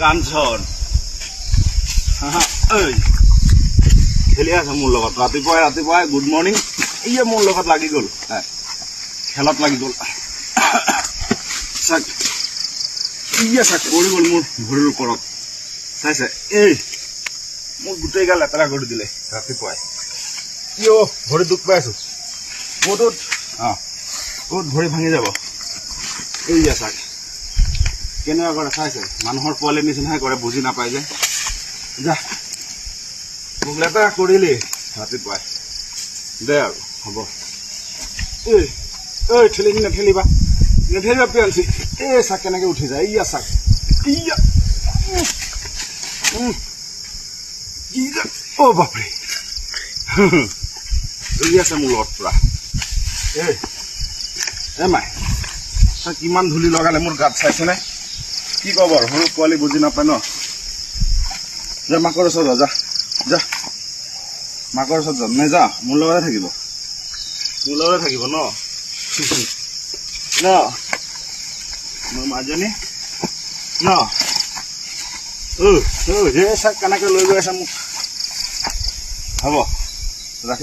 কাঞ্চন খেলি আছে মোৰ লগত ৰাতিপুৱাই গুড মৰ্ণিং ইয়ে মোৰ লগত লাগি গ'ল খেলত লাগি গ'ল চাক ইয়ে চাক পৰি গ'ল মোৰ ভৰিৰ ওপৰত চাইছে এই মোৰ গোটেই গাল লেতেৰা কৰি দিলে ৰাতিপুৱাই ইয় ভৰি দুখ পাই আছো ক'ত ভৰি ভাঙি যাব এইয়া চাক কেনেকুৱা কৰে চাইছে মানুহৰ পোৱালি নিচিনাহে কৰে বুজি নাপায় যে যা মোক লেতেৰা কৰিলি ৰাতিপুৱাই দে আৰু হ'ব ঐ নেঠেলিবা পিয়াঞ্চি এই চাক কেনেকে উঠি যায় ইয়া চাক ইয়া অ বাপৰে ধৰি আছে মোৰ লগত পুৰা মাই তই কিমান ধূলি লগালে মোৰ গাত চাইছেনে কি কব আৰু সৰু পোৱালি বুজি নাপায় ন যা মাকৰ ওচৰত যা মাকৰ ওচৰত যা নে যা মোৰ লগতে থাকিব ন মোৰ মাজনী ন চাক কেনেকে লৈ গৈ আছে মোক হ'ব ৰাখি